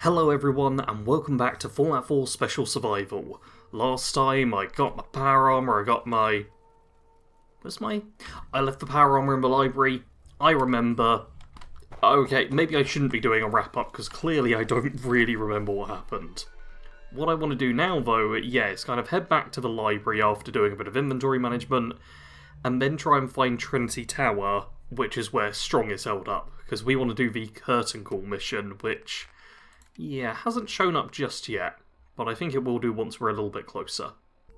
Hello everyone and welcome back to Fallout 4 Special Survival. Last time I got my power armor, I left the power armor in the library. I remember. Okay, maybe I shouldn't be doing a wrap up because clearly I don't really remember what happened. What I want to do now though, is kind of head back to the library after doing a bit of inventory management and then try and find Trinity Tower, which is where Strong is held up, because we want to do the curtain call mission, which hasn't shown up just yet, but I think it will do once we're a little bit closer.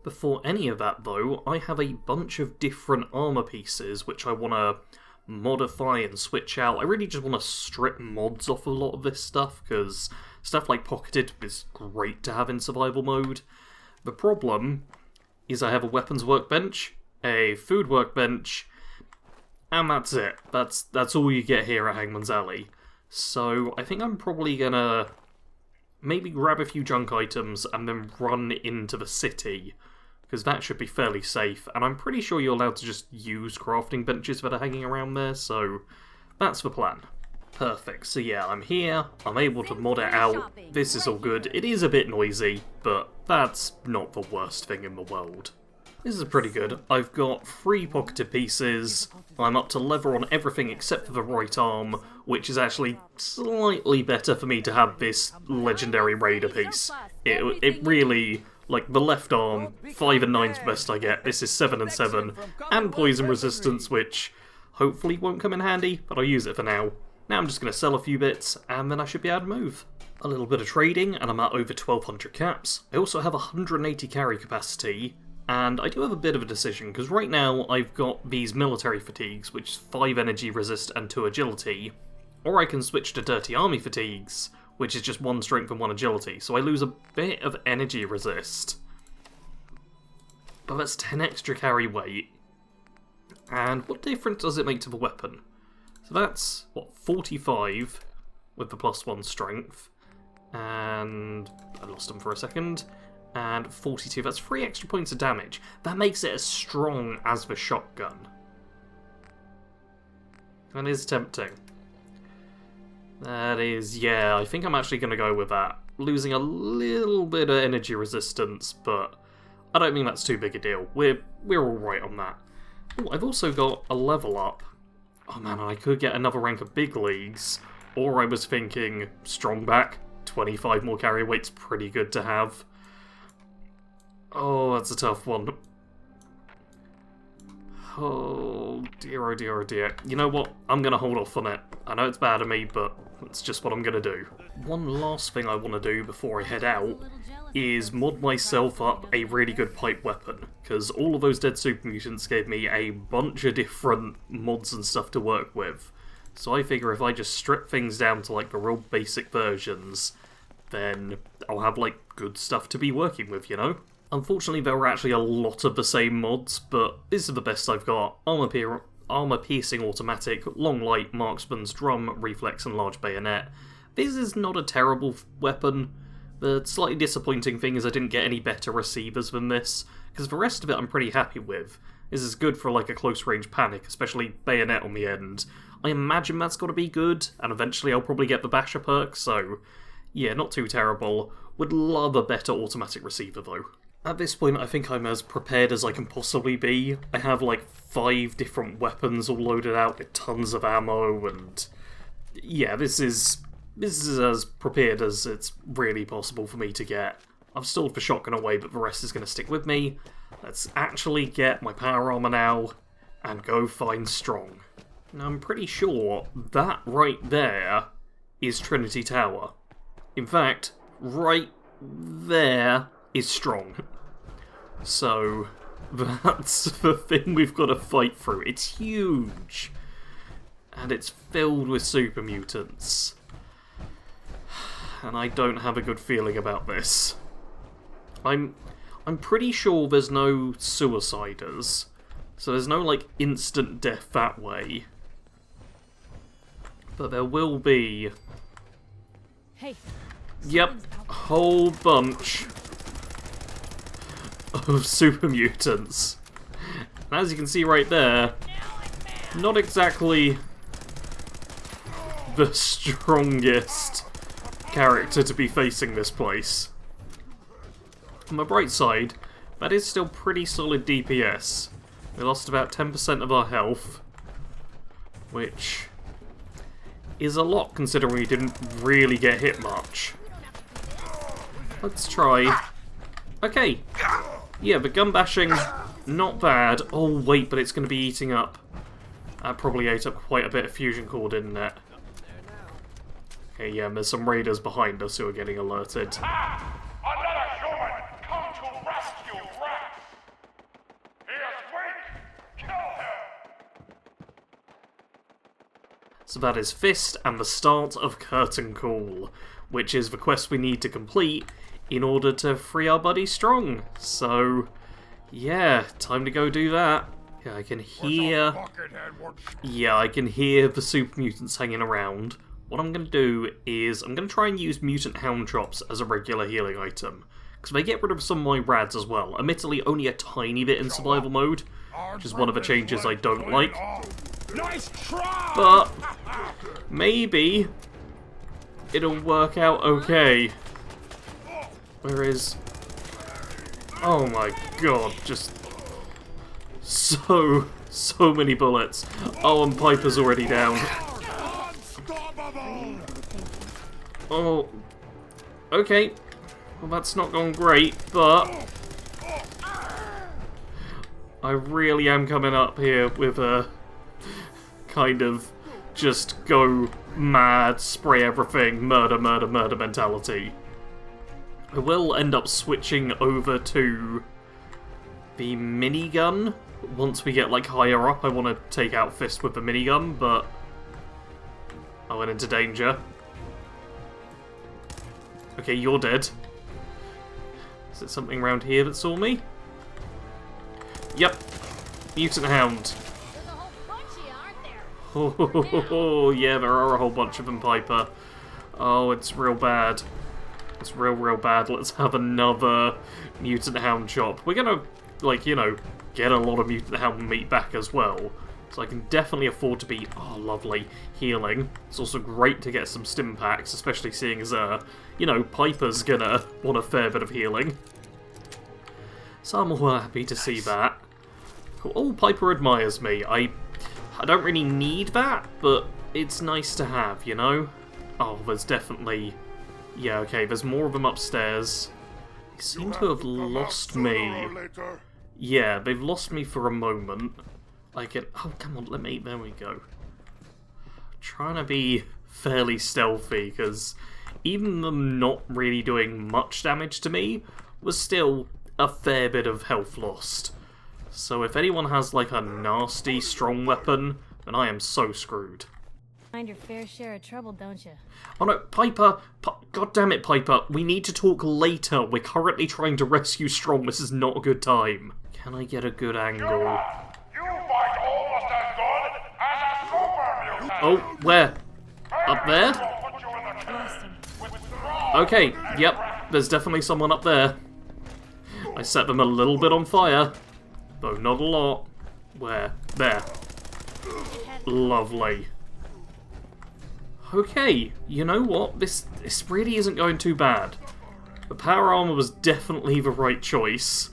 Before any of that though, I have a bunch of different armor pieces which I want to modify and switch out. I really just want to strip mods off a lot of this stuff, because stuff like Pocketed is great to have in survival mode. The problem is I have a weapons workbench, a food workbench, and that's it. That's all you get here at Hangman's Alley. So I think I'm probably gonna maybe grab a few junk items and then run into the city, because that should be fairly safe, and I'm pretty sure you're allowed to just use crafting benches that are hanging around there, so that's the plan. Perfect, so yeah, I'm here, I'm able to mod it out, this is all good. It is a bit noisy, but that's not the worst thing in the world. This is pretty good. I've got 3 pocketed pieces, I'm up to level on everything except for the right arm, which is actually slightly better for me to have this legendary raider piece. It really, like, the left arm, 5 and 9's the best I get, this is 7 and 7, and poison resistance, which hopefully won't come in handy, but I'll use it for now. Now I'm just going to sell a few bits, and then I should be able to move. A little bit of trading, and I'm at over 1200 caps. I also have 180 carry capacity, and I do have a bit of a decision, because right now I've got these military fatigues, which is 5 energy resist and 2 agility, or I can switch to dirty army fatigues, which is just 1 strength and 1 agility, so I lose a bit of energy resist. But that's 10 extra carry weight. And what difference does it make to the weapon? So that's, 45 with the +1 strength, and I lost them for a second. And 42, that's 3 extra points of damage. That makes it as strong as the shotgun. That is tempting. That is, I think I'm actually going to go with that. Losing a little bit of energy resistance, but I don't think that's too big a deal. We're alright on that. Ooh, I've also got a level up. Oh man, I could get another rank of big leagues. Or I was thinking, strong back, 25 more carry weight's pretty good to have. Oh, that's a tough one. Oh dear, oh dear, oh dear. You know what? I'm going to hold off on it. I know it's bad of me, but it's just what I'm going to do. One last thing I want to do before I head out is mod myself up a really good pipe weapon, because all of those dead super mutants gave me a bunch of different mods and stuff to work with. So I figure if I just strip things down to like the real basic versions, then I'll have like good stuff to be working with, you know? Unfortunately, there were actually a lot of the same mods, but these are the best I've got. Armor piercing automatic, long light, marksman's drum, reflex, and large bayonet. This is not a terrible weapon. The slightly disappointing thing is I didn't get any better receivers than this, because the rest of it I'm pretty happy with. This is good for like a close range panic, especially bayonet on the end. I imagine that's got to be good, and eventually I'll probably get the basher perk, so yeah, not too terrible. Would love a better automatic receiver though. At this point, I think I'm as prepared as I can possibly be. I have like 5 different weapons all loaded out with tons of ammo, and yeah, this is as prepared as it's really possible for me to get. I've stored the shotgun away, but the rest is going to stick with me. Let's actually get my power armor now and go find Strong. Now, I'm pretty sure that right there is Trinity Tower. In fact, right there is Strong. So that's the thing we've got to fight through. It's huge. And it's filled with super mutants. And I don't have a good feeling about this. I'm pretty sure there's no suiciders. So there's no like instant death that way. But there will be... Hey. Yep, a whole bunch of super mutants. And as you can see right there, not exactly the strongest character to be facing this place. On the bright side, that is still pretty solid DPS. We lost about 10% of our health, which is a lot considering we didn't really get hit much. Let's try. Okay. Yeah, the gun bashing, not bad. Oh wait, but it's going to be eating up. That probably ate up quite a bit of fusion core, didn't it? Okay, yeah, there's some raiders behind us who are getting alerted. Another human! Come to rescue Rat! He is weak! Kill him! So that is Fist and the start of Curtain Call, which is the quest we need to complete in order to free our buddy Strong. So, yeah, time to go do that. Yeah, I can hear... Yeah, I can hear the super mutants hanging around. What I'm going to do is I'm going to try and use mutant hound chops as a regular healing item, because they get rid of some of my rads as well. Admittedly, only a tiny bit in survival mode, which is one of the changes I don't like. Nice try! But maybe it'll work out okay. Where is... Oh my god, just so many bullets. Oh, and Piper's already down. Oh, okay. Well, that's not gone great, but I really am coming up here with a kind of just go mad, spray everything, murder, murder, murder mentality. I will end up switching over to the minigun. Once we get like higher up, I want to take out Fist with the minigun, but I went into danger. Okay, you're dead. Is it something around here that saw me? Yep. Mutant Hound. There's a whole bunch of you, aren't there? Oh, yeah, there are a whole bunch of them, Piper. Oh, it's real bad. It's real bad. Let's have another Mutant Hound chop. We're gonna, like, you know, get a lot of Mutant Hound meat back as well. So I can definitely afford to be, oh, lovely, healing. It's also great to get some stim packs, especially seeing as, you know, Piper's gonna want a fair bit of healing. So I'm all happy to see that. Cool. Oh, Piper admires me. I don't really need that, but it's nice to have, you know? Oh, there's definitely... Yeah, okay, there's more of them upstairs. They seem to have lost me. Yeah, they've lost me for a moment. I can... Oh, come on, let me... There we go. Trying to be fairly stealthy, because even them not really doing much damage to me was still a fair bit of health lost. So if anyone has, like, a nasty, strong weapon, then I am so screwed. Find your fair share of trouble, don't you? Oh no, Piper! God damn it, Piper! We need to talk later. We're currently trying to rescue Strong. This is not a good time. Can I get a good angle? You fight almost as good as a super mutant! Oh, where? Up there? Put you in the cage with Strong. Okay, yep. There's definitely someone up there. I set them a little bit on fire, though not a lot. Where? There. Lovely. Okay, you know what? This really isn't going too bad. The power armor was definitely the right choice.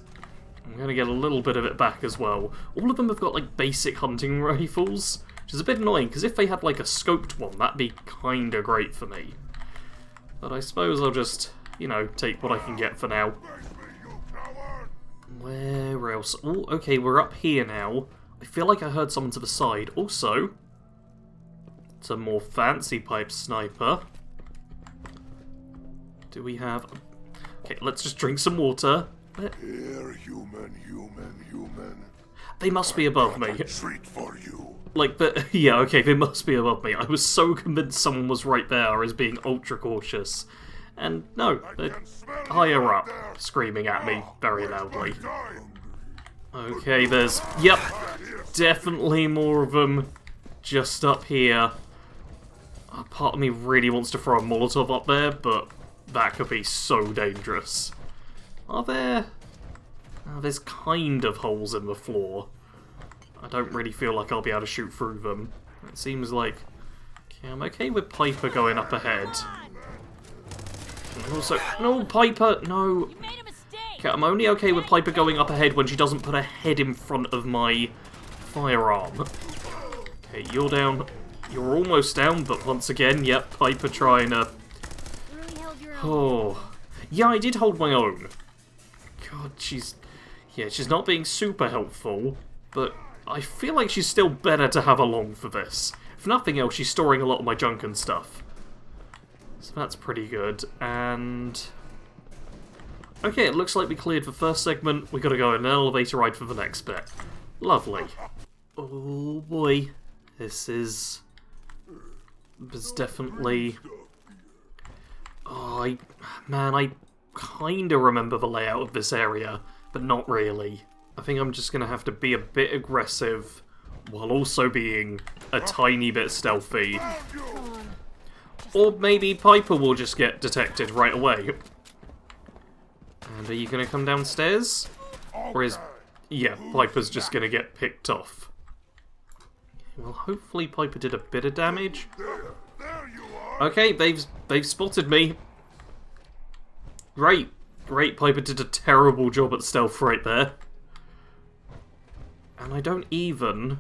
I'm going to get a little bit of it back as well. All of them have got, like, basic hunting rifles, which is a bit annoying, because if they had, like, a scoped one, that'd be kinda great for me. But I suppose I'll just, you know, take what I can get for now. Where else? Oh, okay, we're up here now. I feel like I heard someone to the side. Also, it's a more fancy pipe sniper. Do we have... Okay, let's just drink some water. Here, human. They must be above me. Treat for you. Like, yeah, okay, they must be above me. I was so convinced someone was right there as being ultra cautious. And no, they're higher up, screaming at me very loudly. Okay, there's... Yep, definitely more of them just up here. A part of me really wants to throw a Molotov up there, but that could be so dangerous. Are there... there's kind of holes in the floor. I don't really feel like I'll be able to shoot through them. It seems like... Okay, I'm okay with Piper going up ahead. And also, no, Piper, no. You made a mistake. Okay, I'm only okay with Piper going up ahead when she doesn't put her head in front of my firearm. Okay, you're down. You're almost down, but once again, yep, Piper trying to... Really held your own. Oh. Yeah, I did hold my own. God, she's... Yeah, she's not being super helpful, but I feel like she's still better to have along for this. If nothing else, she's storing a lot of my junk and stuff. So that's pretty good, and... Okay, it looks like we cleared the first segment. We gotta go in an elevator ride for the next bit. Lovely. Oh boy. This is definitely... Oh, I kinda remember the layout of this area, but not really. I think I'm just gonna have to be a bit aggressive, while also being a tiny bit stealthy. Or maybe Piper will just get detected right away. And are you gonna come downstairs? Or is... Yeah, Piper's just gonna get picked off. Well, hopefully Piper did a bit of damage. Okay, they've spotted me. Great. Great, Piper did a terrible job at stealth right there. And I don't even...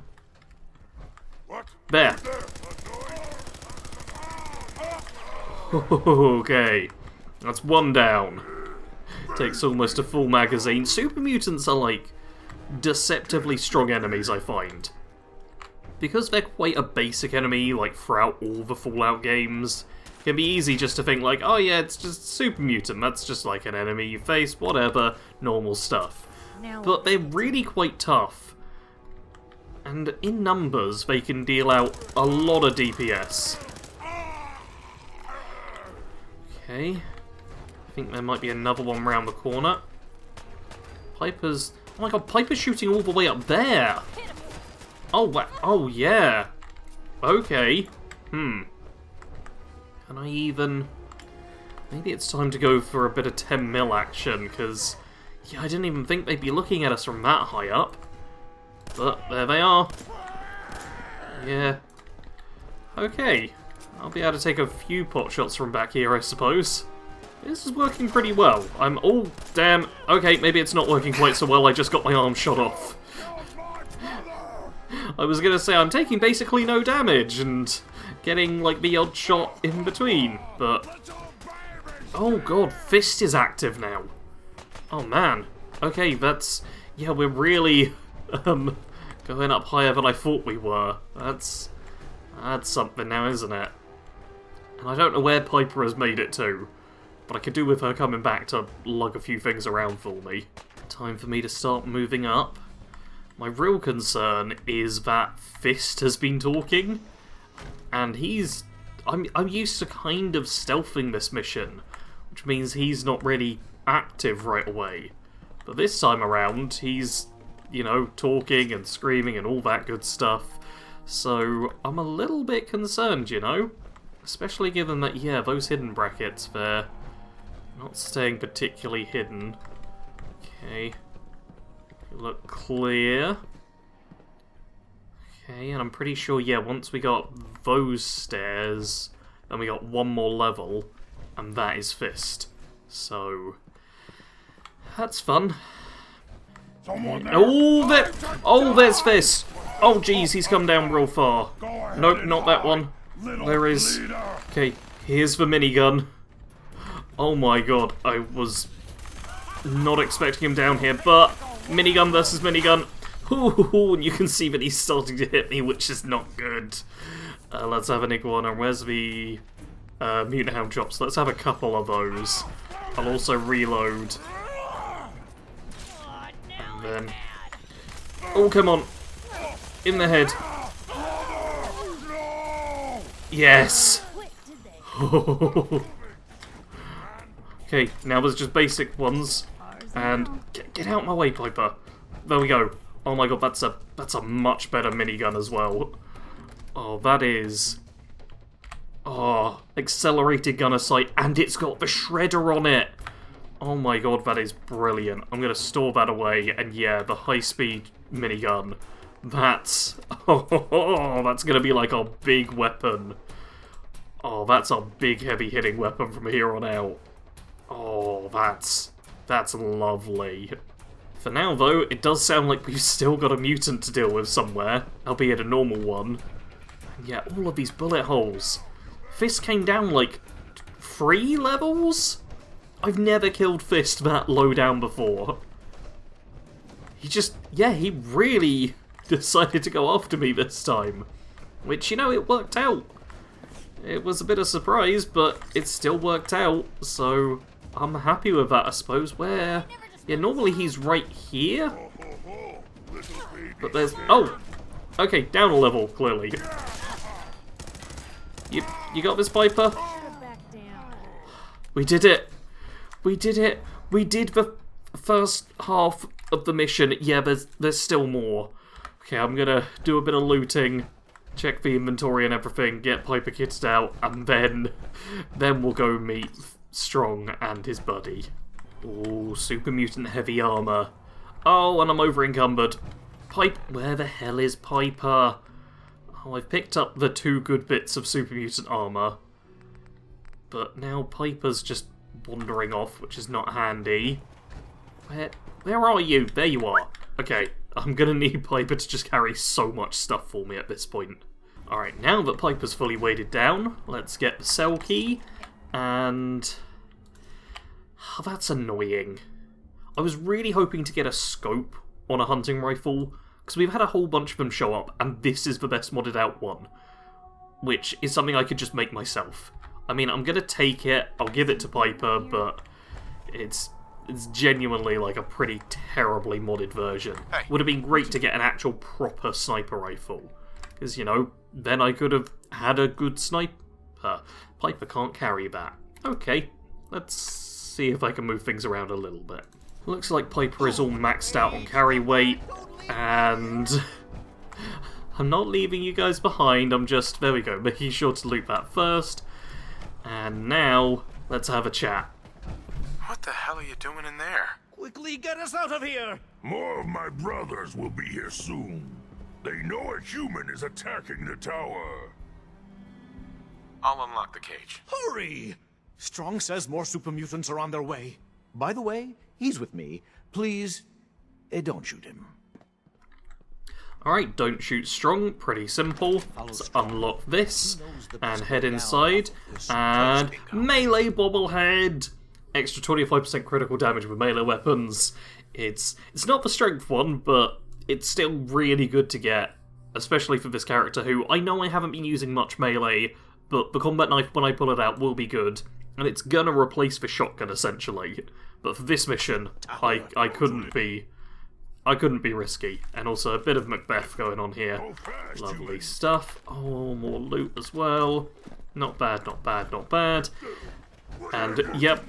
There. Okay. That's one down. Takes almost a full magazine. Super mutants are like deceptively strong enemies, I find. Because they're quite a basic enemy, like throughout all the Fallout games, it can be easy just to think like, oh yeah, it's just super mutant, that's just like an enemy you face, whatever, normal stuff. But they're really quite tough. And in numbers, they can deal out a lot of DPS. Okay. I think there might be another one round the corner. Piper's... Oh my god, Piper's shooting all the way up there! Oh, wow. Oh, yeah. Okay. Can I even... Maybe it's time to go for a bit of 10 mil action, because... Yeah, I didn't even think they'd be looking at us from that high up. But there they are. Yeah. Okay. I'll be able to take a few pot shots from back here, I suppose. This is working pretty well. Oh, damn. Okay, maybe it's not working quite so well. I just got my arm shot off. I was gonna say, I'm taking basically no damage and getting, like, the odd shot in between, but... Oh god, Fist is active now. Oh man. Okay, that's... Yeah, we're really, going up higher than I thought we were. That's something now, isn't it? And I don't know where Piper has made it to, but I could do with her coming back to lug a few things around for me. Time for me to start moving up. My real concern is that Fist has been talking, and he's... I'm used to kind of stealthing this mission, which means he's not really active right away. But this time around, he's, you know, talking and screaming and all that good stuff. So I'm a little bit concerned, you know? Especially given that, yeah, those hidden brackets, they're not staying particularly hidden. Okay. Look clear. Okay, and I'm pretty sure, yeah, once we got those stairs, then we got one more level, and that is Fist. So, that's fun. Oh, there's Fist! Oh, jeez, he's come down real far. Nope, not that one. There is... Okay, here's the minigun. Oh my god, I was not expecting him down here, but... Minigun versus minigun. Ooh, and you can see that he's starting to hit me, which is not good. Let's have an iguana. Where's the mutant hound chops? Let's have a couple of those. I'll also reload. And then... Oh, come on. In the head. Yes! Okay, now there's just basic ones. And get out my way, Piper. There we go. Oh my god, that's a much better minigun as well. Oh, that is... Oh, accelerated gunner sight, and it's got the shredder on it. Oh my god, that is brilliant. I'm gonna store that away, and yeah, the high-speed minigun. That's... Oh, that's gonna be like our big weapon. Oh, that's our big heavy-hitting weapon from here on out. Oh, that's lovely. For now, though, it does sound like we've still got a mutant to deal with somewhere, albeit a normal one. And yeah, all of these bullet holes. Fist came down like 3 levels? I've never killed Fist that low down before. He really decided to go after me this time. Which, you know, it worked out. It was a bit of a surprise, but it still worked out, so I'm happy with that, I suppose. Where? Yeah, normally he's right here. But there's... Oh! Okay, down a level, clearly. You got this, Piper? We did it! We did it! We did the first half of the mission. Yeah, there's still more. Okay, I'm gonna do a bit of looting, check the inventory and everything, get Piper kitted out, and then we'll go meet Strong and his buddy. Ooh, super mutant heavy armor. Oh, and I'm over encumbered. Where the hell is Piper? Oh, I've picked up the 2 good bits of super mutant armor. But now Piper's just wandering off, which is not handy. Where are you? There you are. Okay, I'm gonna need Piper to just carry so much stuff for me at this point. Alright, now that Piper's fully weighted down, let's get the cell key, and... Oh, that's annoying. I was really hoping to get a scope on a hunting rifle, because we've had a whole bunch of them show up, and this is the best modded out one. Which is something I could just make myself. I mean, I'm gonna take it, I'll give it to Piper, but it's genuinely like a pretty terribly modded version. Hey. Would have been great to get an actual proper sniper rifle. Because, you know, then I could have had a good sniper. Piper can't carry that. Okay, let's see if I can move things around a little bit. Looks like Piper is all maxed out on carry weight, and I'm not leaving you guys behind, I'm just, there we go, making sure to loot that first. And now, let's have a chat. What the hell are you doing in there? Quickly get us out of here! More of my brothers will be here soon. They know a human is attacking the tower. I'll unlock the cage. Hurry! Strong says more super mutants are on their way. By the way, he's with me. Please, don't shoot him. Alright, don't shoot Strong, pretty simple. Let's unlock this, and head inside, and melee bobblehead! Extra 25% critical damage with melee weapons. It's not the strength one, but it's still really good to get, especially for this character who, I know I haven't been using much melee, but the combat knife when I pull it out will be good, and it's gonna replace the shotgun essentially. But for this mission, I couldn't be risky. And also a bit of Macbeth going on here. Lovely stuff. Oh, more loot as well. Not bad, not bad, not bad. And, yep.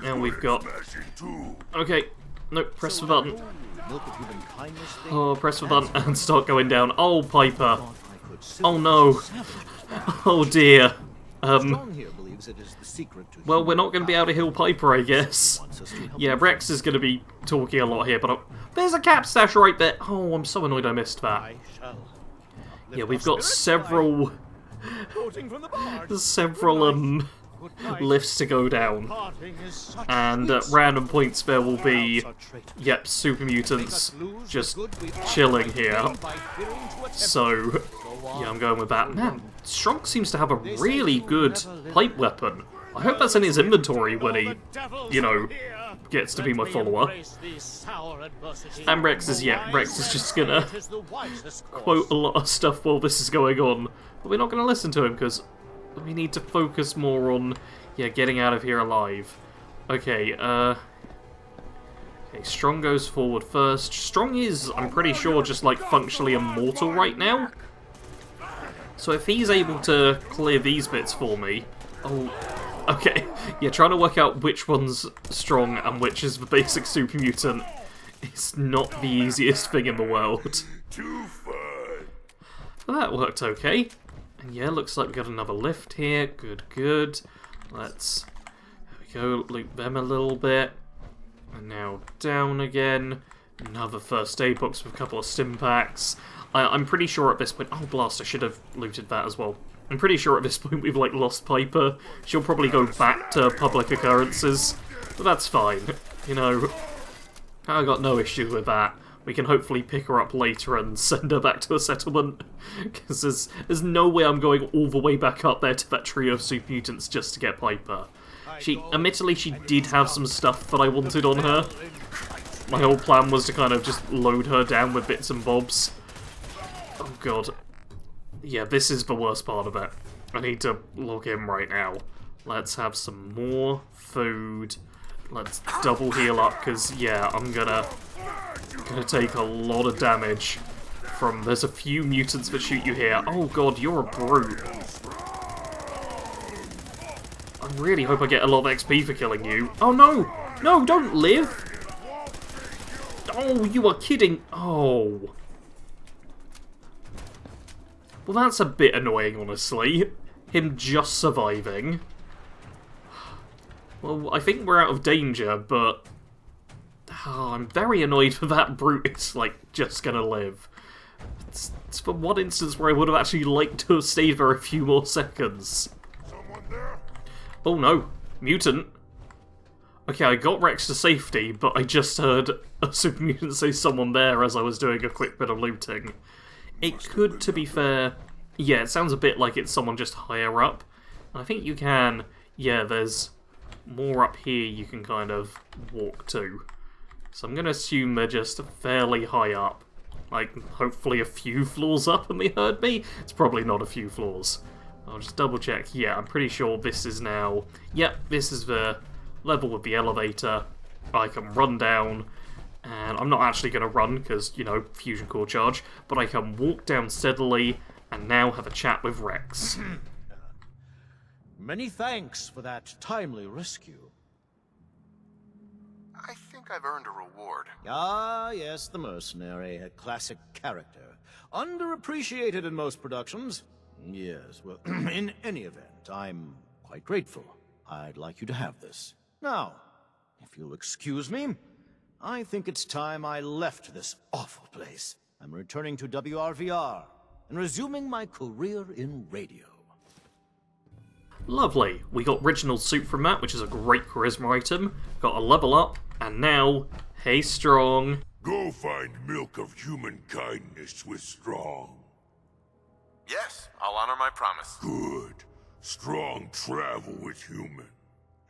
Now we've got... Okay. Nope, press the button. Oh, press the button and start going down. Oh, Piper. Oh, no. Oh, dear. Well, we're not going to be able to heal Piper, I guess. Yeah, Rex is going to be talking a lot here, but there's a cap stash right there. Oh, I'm so annoyed I missed that. Yeah, we've got several lifts to go down, and at random points there will be, yep, super mutants just chilling here. So, yeah, I'm going with that. Man, Strong seems to have a really good pipe weapon. I hope that's in his inventory when he, you know, gets to be my follower. And Rex is just gonna quote a lot of stuff while this is going on. But we're not gonna listen to him because we need to focus more on, yeah, getting out of here alive. Okay, okay, Strong goes forward first. Strong is, I'm pretty sure, just like functionally immortal right now. So if he's able to clear these bits for me... Oh, okay. Yeah, trying to work out which one's Strong and which is the basic super mutant is not the easiest thing in the world. Well, that worked okay. And yeah, looks like we got another lift here. Good, good. Let's... There we go, loot them a little bit. And now down again. Another first aid box with a couple of stim packs. I'm pretty sure at this point... Oh, blast, I should have looted that as well. I'm pretty sure at this point we've, like, lost Piper. She'll probably go back to public occurrences, but that's fine. You know, I got no issue with that. We can hopefully pick her up later and send her back to a settlement, because there's no way I'm going all the way back up there to that trio of super mutants just to get Piper. Admittedly, she did have some stuff that I wanted on her. My whole plan was to kind of just load her down with bits and bobs. Oh god. Yeah, this is the worst part of it. I need to log in right now. Let's have some more food. Let's double heal up, because, yeah, I'm gonna take a lot of damage from... There's a few mutants that shoot you here. Oh god, you're a brute. I really hope I get a lot of XP for killing you. Oh no! No, don't live! Oh, you are kidding! Oh. Well, that's a bit annoying, honestly. Him just surviving. Well, I think we're out of danger, but... I'm very annoyed that that brute is, like, just gonna live. It's for one instance where I would have actually liked to have stayed for a few more seconds. Someone there? Oh no, mutant. Okay, I got Rex to safety, but I just heard a super mutant say someone there as I was doing a quick bit of looting. It could, to be fair... Yeah, it sounds a bit like it's someone just higher up. And I think you can... Yeah, there's more up here you can kind of walk to. So I'm going to assume they're just fairly high up. Like, hopefully a few floors up and they heard me? It's probably not a few floors. I'll just double check. Yeah, I'm pretty sure this is now... Yep, this is the level with the elevator. I can run down, and I'm not actually going to run because, you know, fusion core charge, but I can walk down steadily and now have a chat with Rex. Many thanks for that timely rescue. I think I've earned a reward. Ah, yes, the mercenary, a classic character. Underappreciated in most productions. Yes, well, in any event, I'm quite grateful. I'd like you to have this. Now, if you'll excuse me, I think it's time I left this awful place. I'm returning to WRVR and resuming my career in radio. Lovely. We got original suit from that, which is a great charisma item. Got a level up, and now, hey Strong. Go find milk of human kindness with Strong. Yes, I'll honor my promise. Good. Strong travel with human.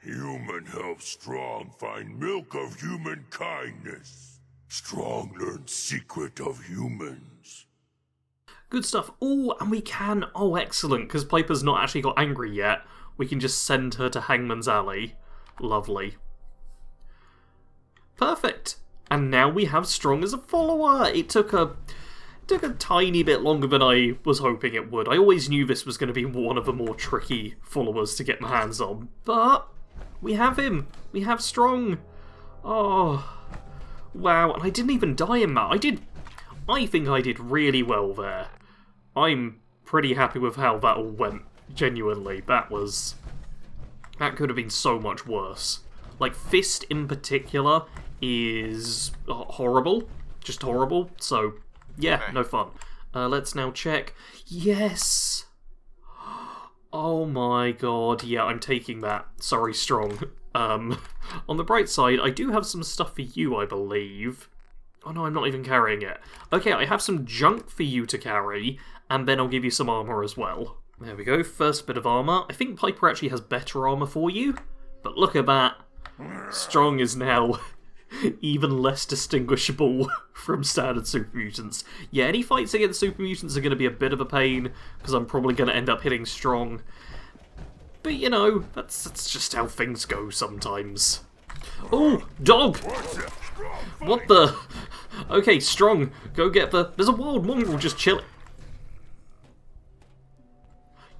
Human helps Strong find milk of human kindness. Strong learns secret of humans. Good stuff. Oh, and we can... Oh, excellent, because Piper's not actually got angry yet. We can just send her to Hangman's Alley. Lovely. Perfect. And now we have Strong as a follower. It took a tiny bit longer than I was hoping it would. I always knew this was going to be one of the more tricky followers to get my hands on. But we have him. We have Strong. Oh, wow. And I didn't even die in that. I think I did really well there. I'm pretty happy with how that all went. Genuinely. That could have been so much worse. Like, Fist in particular is horrible. Just horrible. So, yeah, Okay. no fun. Let's now check. Yes! Oh my god. Yeah, I'm taking that. Sorry, Strong. On the bright side, I do have some stuff for you, I believe. Oh no, I'm not even carrying it. Okay, I have some junk for you to carry, and then I'll give you some armor as well. There we go, first bit of armor. I think Piper actually has better armor for you, but look at that. Strong is now even less distinguishable from standard super mutants. Yeah, any fights against super mutants are going to be a bit of a pain, because I'm probably going to end up hitting Strong. But you know, that's just how things go sometimes. Oh, dog! What the... Okay, Strong, go get the... There's a wild mongrel just chilling.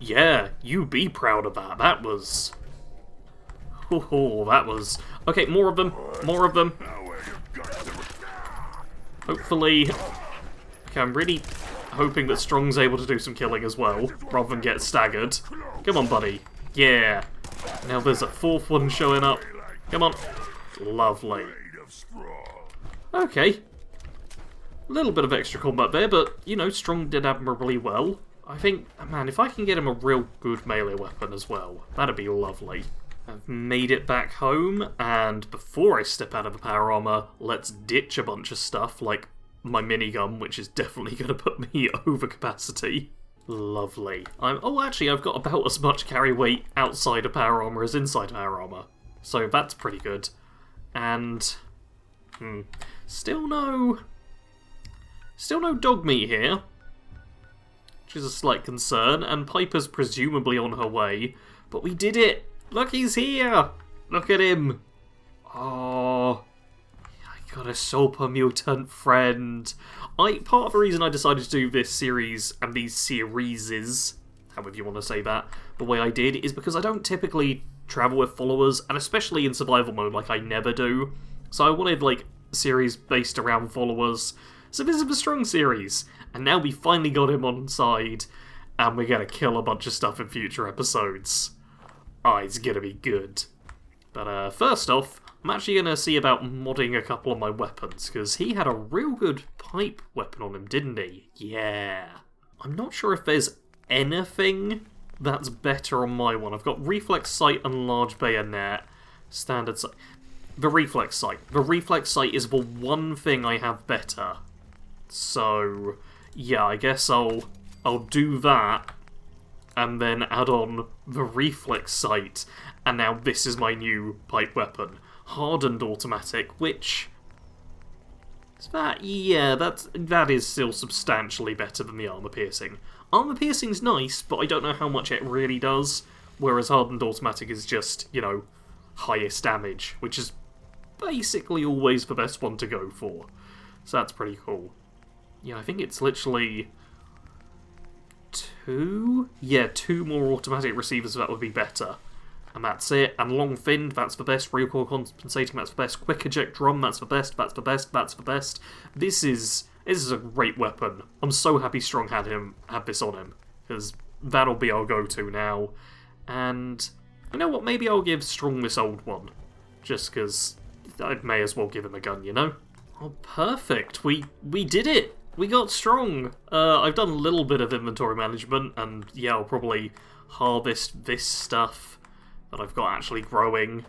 Yeah, you be proud of that. That was... Oh, that was... Okay, more of them. More of them. Hopefully... Okay, I'm really hoping that Strong's able to do some killing as well, rather than get staggered. Come on, buddy. Yeah. Now there's a fourth one showing up. Come on. Lovely. Okay. A little bit of extra combat there, but, you know, Strong did admirably well. I think, man, if I can get him a real good melee weapon as well, that'd be lovely. I've made it back home, and before I step out of the power armor, let's ditch a bunch of stuff, like my minigun, which is definitely going to put me over capacity. Lovely. Oh, actually, I've got about as much carry weight outside of power armor as inside power armor, so that's pretty good. And, still no dog meat here, which is a slight concern, and Piper's presumably on her way, but we did it! Look, he's here! Look at him! Oh, I got a super mutant friend. Part of the reason I decided to do this series, and these series, however you want to say that, the way I did, is because I don't typically travel with followers, and especially in survival mode, like I never do. So I wanted, like, a series based around followers. So this is a strong series, and now we finally got him on side, and we're gonna kill a bunch of stuff in future episodes. Oh, it's gonna be good. But first off, I'm actually gonna see about modding a couple of my weapons, because he had a real good pipe weapon on him, didn't he? Yeah. I'm not sure if there's anything that's better on my one. I've got reflex sight and large bayonet, standard sight. The reflex sight. The reflex sight is the one thing I have better. So, yeah, I guess I'll do that, and then add on the reflex sight, and now this is my new pipe weapon. Hardened automatic, which... is that? Yeah, that is still substantially better than the armor piercing. Armor piercing's nice, but I don't know how much it really does, whereas hardened automatic is just, you know, highest damage, which is basically always the best one to go for. So that's pretty cool. Yeah, I think it's literally... two? Yeah, 2 more automatic receivers, so that would be better. And that's it. And long finned, that's the best. Recoil compensating, that's the best. Quick eject drum, that's the best, that's the best, that's the best. This is a great weapon. I'm so happy Strong had this on him, because that'll be our go-to now. And you know what, maybe I'll give Strong this old one, just because I may as well give him a gun, you know? Oh, perfect. We did it! We got Strong! I've done a little bit of inventory management, and yeah, I'll probably harvest this stuff that I've got actually growing.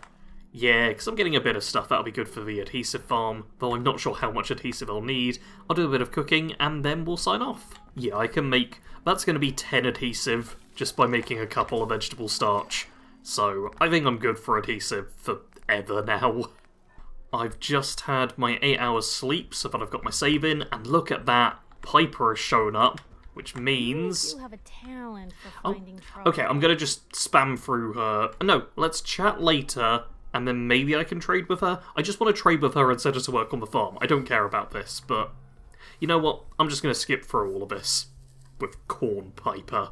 Yeah, because I'm getting a bit of stuff, that'll be good for the adhesive farm, though I'm not sure how much adhesive I'll need. I'll do a bit of cooking, and then we'll sign off. Yeah, I can make... that's going to be 10 adhesive, just by making a couple of vegetable starch. So, I think I'm good for adhesive forever now. I've just had my 8 hours sleep, so that I've got my save in, and look at that, Piper has shown up, which means... You have a talent for finding trouble. Okay, I'm gonna just spam through her. No, let's chat later, and then maybe I can trade with her. I just want to trade with her and send her to work on the farm. I don't care about this, but... you know what? I'm just gonna skip through all of this. With Corn Piper.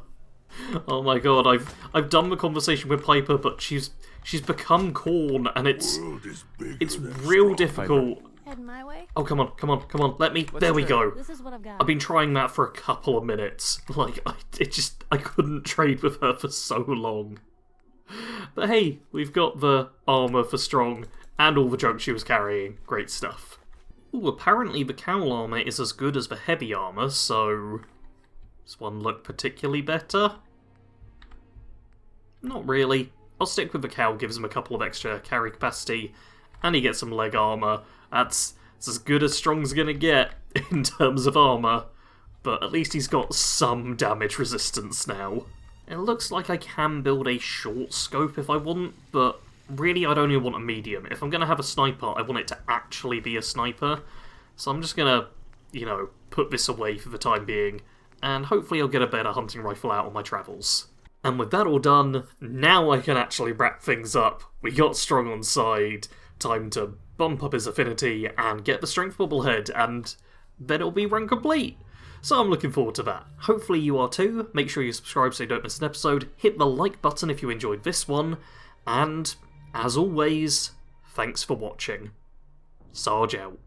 Oh my god, I've done the conversation with Piper, but she's become Corn, and it's real difficult. Heading my way? Oh, come on, let me... there we go. This is what I've got. I've been trying that for a couple of minutes. Like, I couldn't trade with her for so long. But hey, we've got the armor for Strong, and all the junk she was carrying. Great stuff. Ooh, apparently the cowl armor is as good as the heavy armor, so... does one look particularly better? Not really. I'll stick with the cowl, gives him a couple of extra carry capacity, and he gets some leg armor. That's as good as Strong's gonna get in terms of armor, but at least he's got some damage resistance now. It looks like I can build a short scope if I want, but really I'd only want a medium. If I'm gonna have a sniper, I want it to actually be a sniper, so I'm just gonna, you know, put this away for the time being, and hopefully I'll get a better hunting rifle out on my travels. And with that all done, now I can actually wrap things up. We got Strong on side, time to bump up his affinity and get the Strength Bobblehead, and then it'll be run complete. So I'm looking forward to that. Hopefully you are too. Make sure you subscribe so you don't miss an episode. Hit the like button if you enjoyed this one. And, as always, thanks for watching. Sarge out.